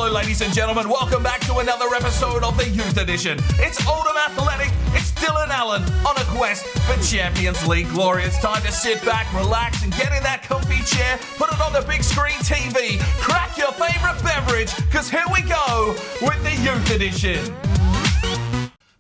Hello, ladies and gentlemen. Welcome back to another episode of the Youth Edition. It's Oldham Athletic. It's Dylan Allen on a quest for Champions League glory. It's time to sit back, relax, and get in that comfy chair. Put it on the big screen TV. Crack your favourite beverage, because here we go with the Youth Edition.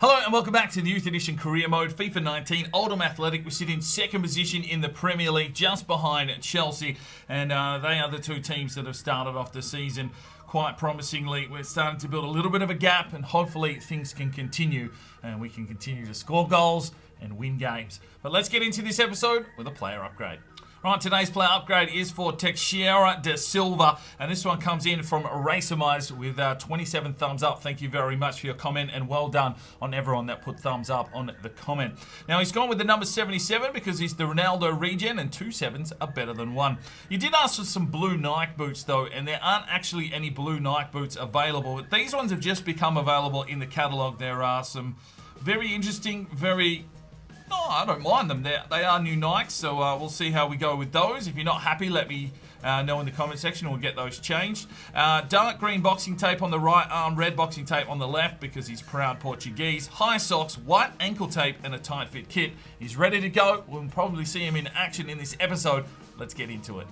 Hello and welcome back to the Youth Edition Career Mode. FIFA 19, Oldham Athletic. We sit in second position in the Premier League, just behind Chelsea. And they are the two teams that have started off the season quite promisingly. We're starting to build a little bit of a gap, and hopefully things can continue and we can continue to score goals and win games. But let's get into this episode with a player upgrade. Right, today's player upgrade is for Teixeira de Silva, and this one comes in from Racemize with 27 thumbs up. Thank you very much for your comment, and well done on everyone that put thumbs up on the comment. Now, he's gone with the number 77 because he's the Ronaldo regen, and 2 sevens are better than 1. You did ask for some blue Nike boots, though, and there aren't actually any blue Nike boots available. But these ones have just become available in the catalogue. There are some very interesting, No, I don't mind them. They are new Nikes, so we'll see how we go with those. If you're not happy, let me know in the comment section. We'll get those changed. Dark green boxing tape on the right arm, red boxing tape on the left because he's proud Portuguese. High socks, white ankle tape, and a tight fit kit. He's ready to go. We'll probably see him in action in this episode. Let's get into it.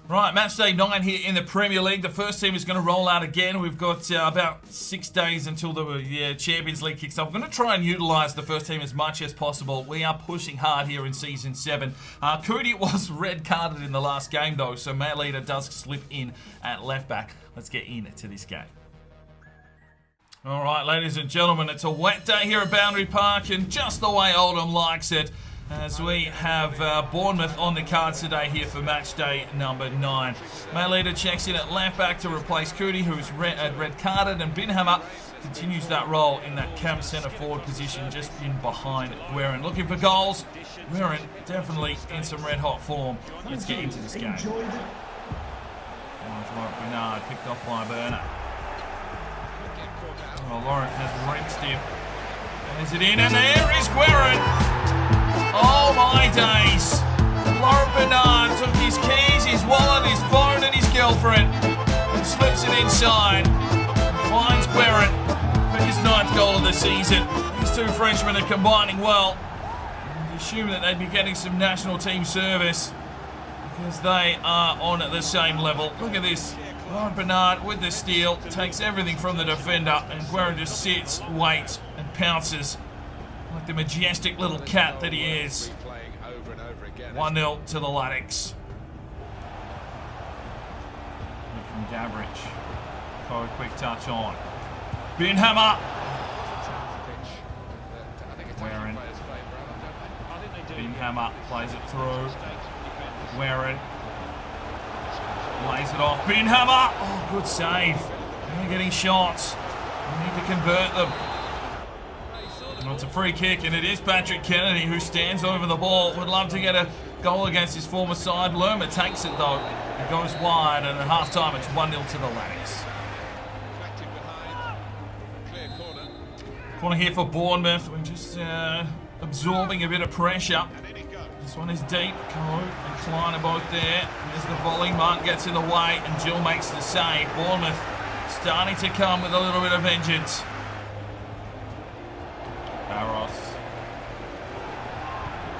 Right, match day 9 here in the Premier League. The first team is going to roll out again. We've got about 6 days until the Champions League kicks off. We're going to try and utilise the first team as much as possible. We are pushing hard here in Season 7. Cody was red carded in the last game, though, so Matt does slip in at left back. Let's get into this game. All right, ladies and gentlemen, it's a wet day here at Boundary Park, and just the way Oldham likes it, as we have Bournemouth on the cards today here for match day number 9. Maylita checks in at left back to replace Cootie, who's red carded, and Binhammer continues that role in that cam centre forward position just in behind Guerin. Looking for goals. Guerin definitely in some red hot form. Let's get into this game. Bernard picked off by Berner. Oh, Lawrence has rinsed him. Is it in? And there is Guerin. Oh my days! Laurent Bernard took his keys, his wallet, his phone and his girlfriend and slips it inside and finds Guerin for his 9th goal of the season. These two Frenchmen are combining well. You assume that they'd be getting some national team service because they are on the same level. Look at this. Laurent Bernard with the steal takes everything from the defender, and Guerin just sits, waits and pounces like the majestic little cat that he is. 1-0 to the Latics. From Gabrich. Code quick touch on. Binhammer. Guerin. Binhammer plays it through. Guerin. Lays it off. Binhammer. Oh, good save. They're getting shots. We need to convert them. Well, it's a free kick, and it is Patrick Kennedy who stands over the ball. Would love to get a goal against his former side. Lerma takes it, though. It goes wide, and at half-time, it's 1-0 to the Latics. Corner here for Bournemouth. We're just absorbing a bit of pressure. This one is deep. Caro and Klein are both there. There's the volley. Mark gets in the way, and Jill makes the save. Bournemouth starting to come with a little bit of vengeance. Barros.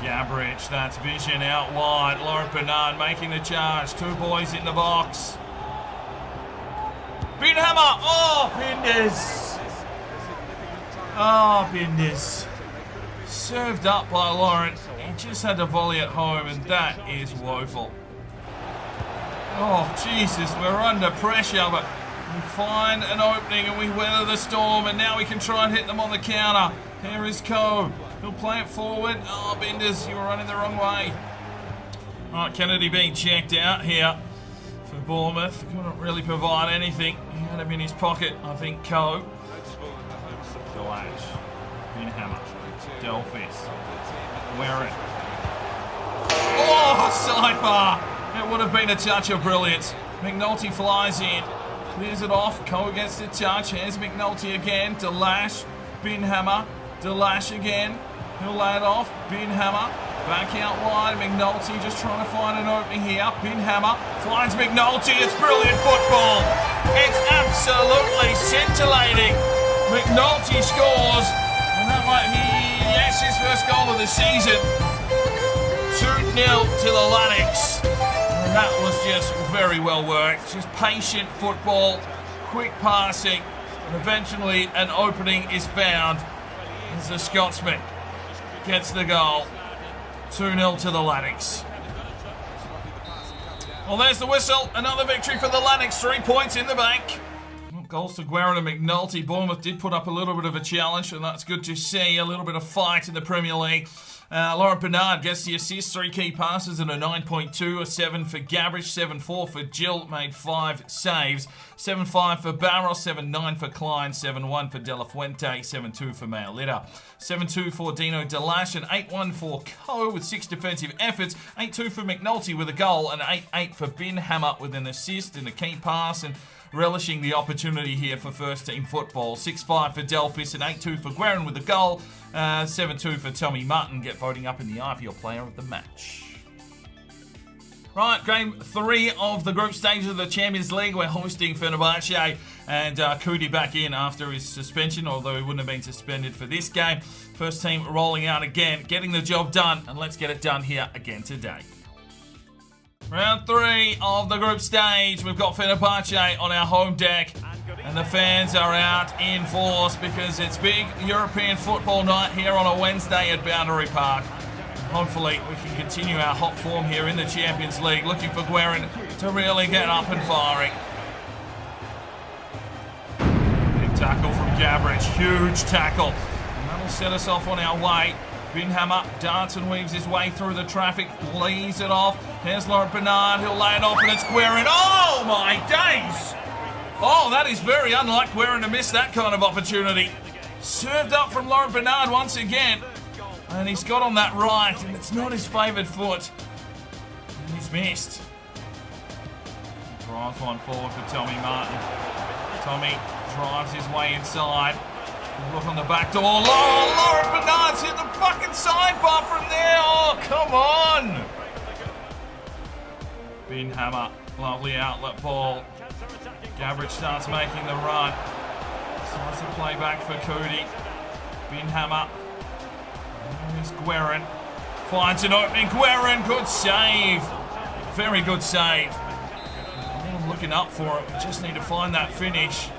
Gabrich, that's vision out wide. Laurent Bernard making the charge. 2 boys in the box. Binhammer! Oh, Binders! Oh, Binders. Served up by Laurent. He just had to volley at home, and that is woeful. Oh, Jesus, we're under pressure, but we find an opening and we weather the storm, and now we can try and hit them on the counter. Here is Coe. He'll play it forward. Oh, Binders, you were running the wrong way. All right, Kennedy being checked out here for Bournemouth. Couldn't really provide anything. He had him in his pocket, I think, Coe. Delash. Binhammer. Delphis. Guerin. Oh, sidebar. It would have been a touch of brilliance. McNulty flies in. Clears it off. Coe gets the touch. Here's McNulty again. Delash. Binhammer. Delash again. He'll lay it off. Binhammer. Back out wide. McNulty just trying to find an opening here. Binhammer finds McNulty. It's brilliant football. It's absolutely scintillating. McNulty scores, and that might be, yes, his first goal of the season. 2-0 to the Lannix. And that was just very well worked. Just patient football, quick passing, and eventually an opening is found as the Scotsman gets the goal. 2-0 to the Lannix. Well, there's the whistle. Another victory for the Lannix. 3 points in the bank. Well, goals to Guerin and McNulty. Bournemouth did put up a little bit of a challenge, and that's good to see. A little bit of fight in the Premier League. Laurent Bernard gets the assist, 3 key passes and a 9.2, a 7 for Gabrish, 7-4 for Gill, made 5 saves, 7-5 for Barros, 7-9 for Klein, 7-1 for De La Fuente, 7-2 for Maolita, 7-2 for Dino Delash, and 8-1 for Coe with 6 defensive efforts, 8-2 for McNulty with a goal, and 8-8 for Bin Hammer with an assist and a key pass, and relishing the opportunity here for first team football. 6-5 for Delphis and 8-2 for Guerin with a goal. 7-2 for Tommy Martin, get voting up in the IPL player of the match. Right, game 3 of the group stage of the Champions League. We're hosting Fenerbahce, and Kudi back in after his suspension, although he wouldn't have been suspended for this game. First team rolling out again, getting the job done, and let's get it done here again today. Round 3 of the group stage. We've got Fenerbahce on our home deck, and the fans are out in force because it's big European football night here on a Wednesday at Boundary Park. Hopefully we can continue our hot form here in the Champions League, looking for Guerin to really get up and firing. Big tackle from Gabrish, huge tackle, and that'll set us off on our way. Bin Hammer darts and weaves his way through the traffic, leaves it off. Here's Laurent Bernard, he'll lay it off, and it's Guerin. Oh my days! Oh, that is very unlike Guerin to miss that kind of opportunity. Served up from Laurent Bernard once again, and he's got on that right, and it's not his favoured foot. And he's missed. Drives one forward for Tommy Martin. Tommy drives his way inside. Look on the back door. Oh, Laurent Bernard's hit the fucking sidebar from there. Oh, come on. Bin Hammer, lovely outlet ball. Gabrish starts making the run. Starts to play back for Kudi. Bin Hammer. There's Guerin. Finds an opening. Guerin, good save. Very good save. I'm looking up for it. We just need to find that finish.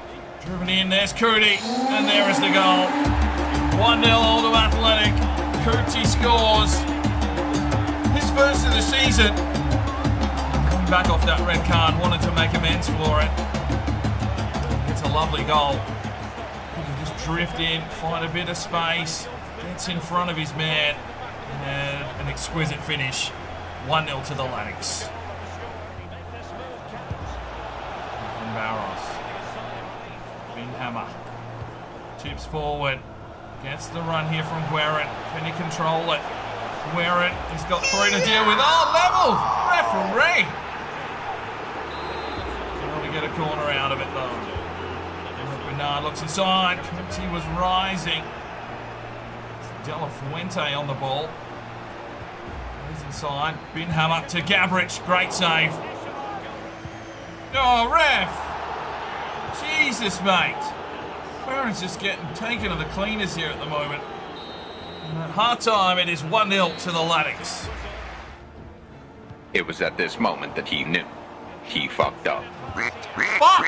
Driven in, there's Kudi, and there is the goal. 1-0 Oldham Athletic. Kudi scores his first of the season. Coming back off that red card, wanted to make amends for it. It's a lovely goal. He can just drift in, find a bit of space, gets in front of his man, and an exquisite finish. 1-0 to the Lannix. From Barros. Bin Hammer tips forward, gets the run here from Guerin. Can he control it? Guerin, he's got 3 to deal with. Oh, level! Referee! Trying to get a corner out of it though. Bernard looks inside. Kempsey was rising. De La Fuente on the ball. He's inside. Bin Hammer to Gabrish. Great save. Oh, ref! Jesus, mate. Barron's just getting taken to the cleaners here at the moment. And at half-time, it is 1-0 to the Lannix. It was at this moment that he knew. He fucked up. Fuck!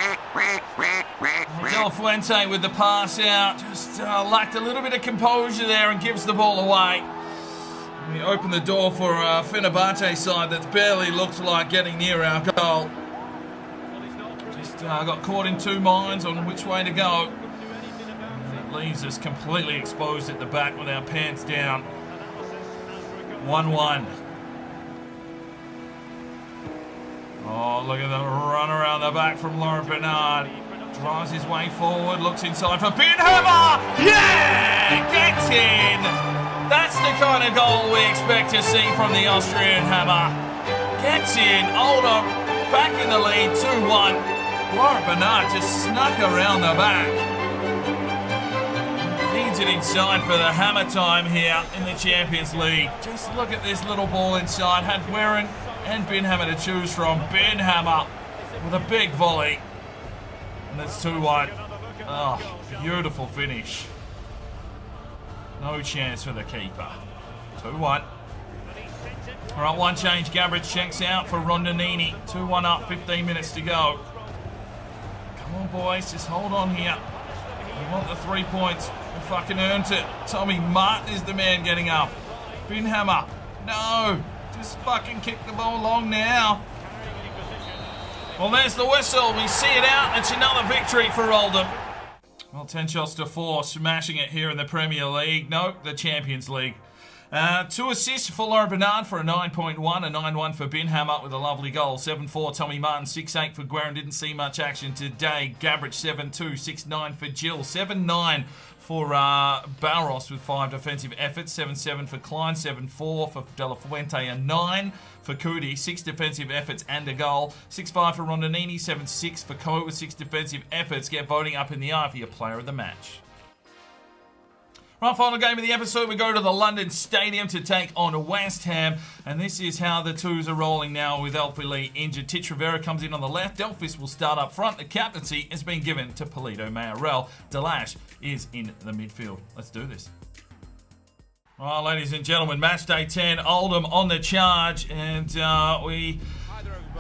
De La Fuente with the pass out. Just lacked a little bit of composure there and gives the ball away. We open the door for Fenerbahce side that's barely looked like getting near our goal. Got caught in 2 minds on which way to go. And it leaves us completely exposed at the back with our pants down. 1-1. Oh, look at the run around the back from Laurent Bernard. Drives his way forward, looks inside for Bin Hammer. Yeah! Gets in! That's the kind of goal we expect to see from the Austrian Hammer. Gets in. Oldham back in the lead, 2-1. Laurent Bernard just snuck around the back. Feeds it inside for the hammer time here in the Champions League. Just look at this little ball inside. Had Guerin and Bin Hammer to choose from. Bin Hammer with a big volley. And it's 2-1. Oh, beautiful finish. No chance for the keeper. 2-1. All right, one change. Gabbard checks out for Rondinini. 2-1 up, 15 minutes to go. Come on, boys, just hold on here. We want the 3 points. We fucking earned it. Tommy Martin is the man getting up. Binhammer. No. Just fucking kick the ball along now. Well, there's the whistle. We see it out. It's another victory for Oldham. Well, 10 shots to 4. Smashing it here in the Premier League. No, the Champions League. 2 assists for Laurent Bernard for a 9.1, a 9-1 for Binhammer with a lovely goal. 7-4 Tommy Martin, 6-8 for Guerin. Didn't see much action today. Gabbard 7-2, 6-9 for Gill. 7-9 for Barros with 5 defensive efforts. 7-7 for Klein, 7-4 for De La Fuente, a 9 for Cudi, 6 defensive efforts and a goal. 6-5 for Rondinini, 7-6 for Coe with 6 defensive efforts. Get voting up in the eye for your player of the match. Right, final game of the episode, we go to the London Stadium to take on West Ham, and this is how the twos are rolling now with Elfie injured. Titch Rivera comes in on the left, Delphis will start up front, the captaincy has been given to Polito Mayorel. Delash is in the midfield. Let's do this. All right, ladies and gentlemen, match day 10, Oldham on the charge, and we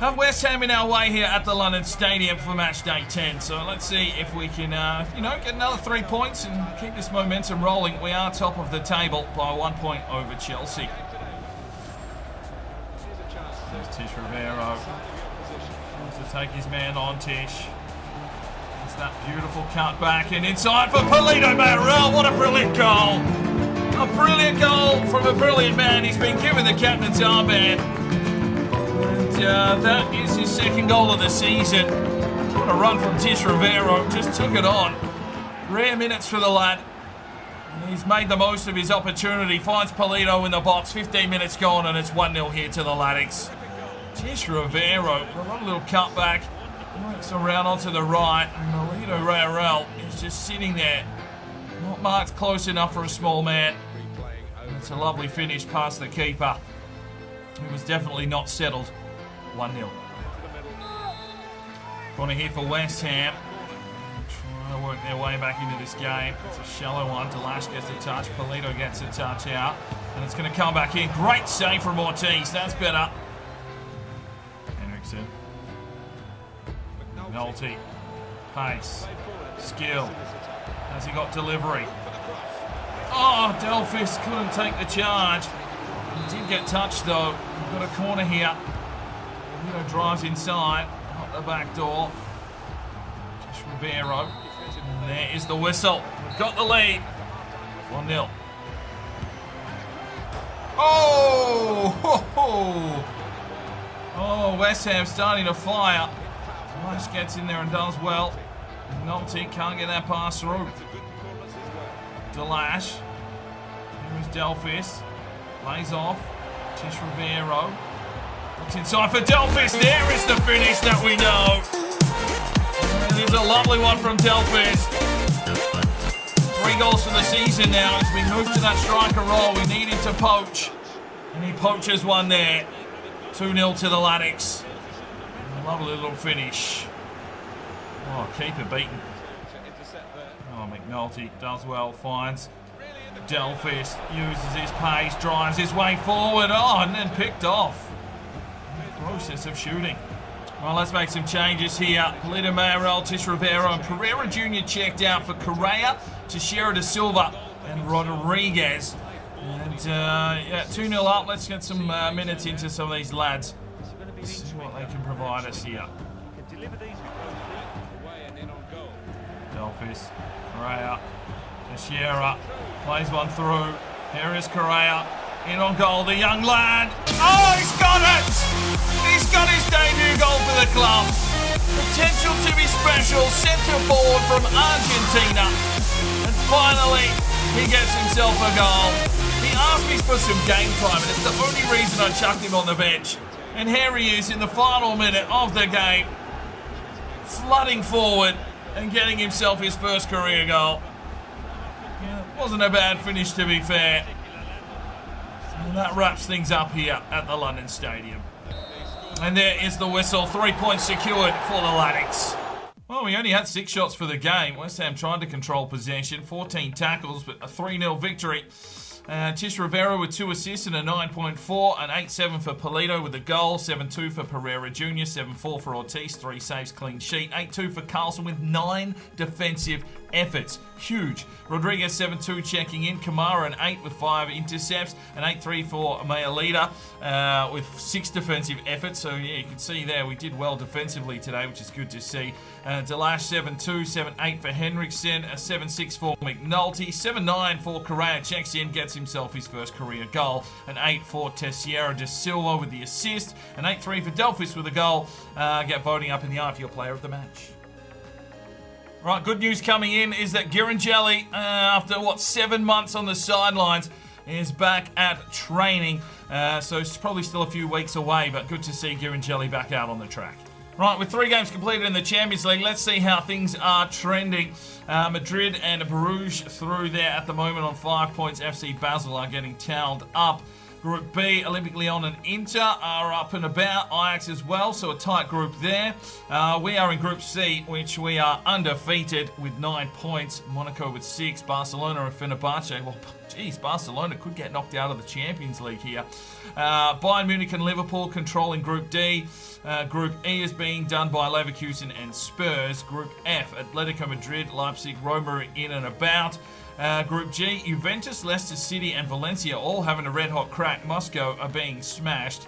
have West Ham in our way here at the London Stadium for match day 10. So let's see if we can, get another 3 points and keep this momentum rolling. We are top of the table by 1 point over Chelsea. There's Tish Rivero. Wants to take his man on, Tish. It's that beautiful cut back and inside for Polito Mayorel. What a brilliant goal. A brilliant goal from a brilliant man. He's been given the captain's armband. That is his second goal of the season. What a run from Tish Rivero. Just took it on. Rare minutes for the lad. He's made the most of his opportunity. Finds Polito in the box. 15 minutes gone and it's 1-0 here to the Laddicks. Tish Rivero. A little cutback. Works around onto the right. And Polito Mayorel is just sitting there. Not marked close enough for a small man. It's a lovely finish past the keeper. He was definitely not settled. 1-0. Corner here for West Ham. Trying to work their way back into this game. It's a shallow one. Delash gets a touch. Polito gets a touch out. And it's going to come back in. Great save from Ortiz. That's better. Henriksen. McNulty. Pace. Skill. Has he got delivery? Oh, Delphis couldn't take the charge. He did get touched though. We've got a corner here. Polito drives inside, up the back door. Just Rivero. And there is the whistle. We've got the lead. 1-0. Oh! Ho, ho. Oh, West Ham starting to fire. Rice gets in there and does well. Nolte can't get that pass through. Delash. Here is Delphis. Lays off. Tish Rivero. Looks inside for Delphis. There is the finish that we know. And there's a lovely one from Delphis. 3 goals for the season now as we move to that striker role. We need him to poach. And he poaches one there. 2-0 to the Laddicks. Lovely little finish. Oh, keeper beaten. Oh, McNulty does well, finds Delphis, uses his pace, drives his way forward. Oh, and then picked off. Process of shooting. Well, let's make some changes here. Polito Mayorel, Tish Rivero, and Pereira Jr. checked out for Correa, Teixeira da Silva, and Rodriguez. And, 2-0 up. Let's get some minutes into some of these lads. See what they can provide us here. Delphis, Correa, Teixeira, plays one through. Here is Correa, in on goal, the young lad. Oh, he's got it! He's got his debut goal for the club. Potential to be special, centre forward from Argentina. And finally, he gets himself a goal. He asked me for some game time, and it's the only reason I chucked him on the bench. And here he is in the final minute of the game, flooding forward and getting himself his first career goal. Yeah, wasn't a bad finish, to be fair. And that wraps things up here at the London Stadium. And there is the whistle. 3 points secured for the Laddicks. Well, we only had 6 shots for the game. West Ham tried to control possession, 14 tackles, but a 3-0 victory. Tish Rivera with 2 assists and a 9.4, an 8.7 for Polito with a goal, 7.2 for Pereira Jr., 7.4 for Ortiz, 3 saves, clean sheet, 8.2 for Carlson with 9 defensive efforts. Huge. Rodriguez 7.2 checking in, Kamara an 8 with 5 intercepts, an 8.3 for Mayalita with 6 defensive efforts. So yeah, you can see there we did well defensively today, which is good to see. Delash 7.2, 7.8 for Henriksen, a 7.6 for McNulty, 7.9 for Correa, checks in, gets himself his first career goal, an 8 for Teixeira de Silva with the assist, an 8.3 for Delphis with a goal. Get voting up in the eye for your player of the match. Right, good news coming in is that Girangelli, after 7 months on the sidelines, is back at training. So it's probably still a few weeks away, but good to see Girangelli back out on the track. Right, with 3 games completed in the Champions League, let's see how things are trending. Madrid and Bruges through there at the moment on 5 points. FC Basel are getting towed up. Group B, Olympic Lyon and Inter are up and about. Ajax as well, so a tight group there. We are in Group C, which we are undefeated with 9 points. Monaco with 6. Barcelona and Fenerbahce. Well, geez, Barcelona could get knocked out of the Champions League here. Bayern Munich and Liverpool controlling Group D. Group E is being done by Leverkusen and Spurs. Group F, Atletico Madrid, Leipzig, Roma in and about. Group G, Juventus, Leicester City and Valencia all having a red-hot crack. Moscow are being smashed.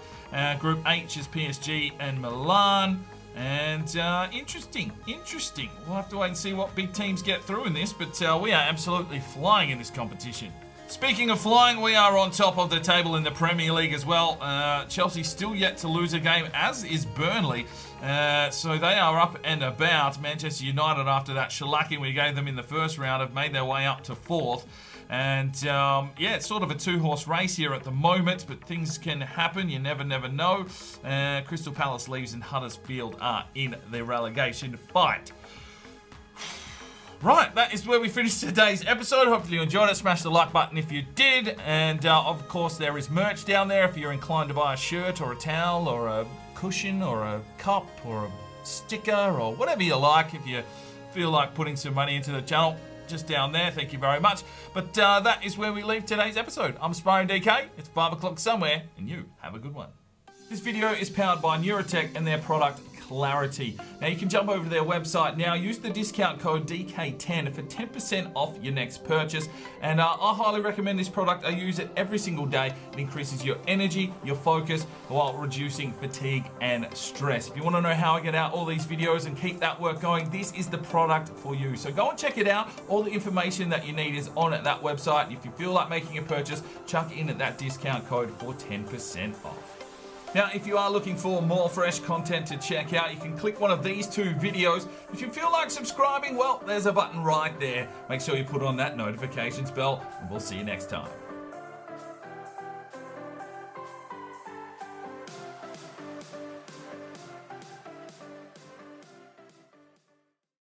Group H is PSG and Milan. And interesting. We'll have to wait and see what big teams get through in this, but we are absolutely flying in this competition. Speaking of flying, we are on top of the table in the Premier League as well. Chelsea still yet to lose a game, as is Burnley. So they are up and about. Manchester United, after that shellacking we gave them in the first round, have made their way up to 4th. And yeah, it's sort of a 2-horse race here at the moment, but things can happen. You never know. Crystal Palace, Leeds and Huddersfield are in the relegation fight. Right, that is where we finish today's episode. Hopefully you enjoyed it. Smash the like button if you did. And of course there is merch down there if you're inclined to buy a shirt or a towel or a cushion or a cup or a sticker or whatever you like. If you feel like putting some money into the channel, just down there. Thank you very much. But that is where we leave today's episode. I'm Sparring DK. It's 5 o'clock somewhere and you have a good one. This video is powered by Neurotech and their product Clarity. Now you can jump over to their website now, use the discount code DK10 for 10% off your next purchase. And I highly recommend this product. I use it every single day. It increases your energy, your focus, while reducing fatigue and stress. If you want to know how I get out all these videos and keep that work going, this is the product for you. So go and check it out. All the information that you need is on at that website. If you feel like making a purchase, chuck in at that discount code for 10% off. Now, if you are looking for more fresh content to check out, you can click one of these 2 videos. If you feel like subscribing, well, there's a button right there. Make sure you put on that notifications bell, and we'll see you next time.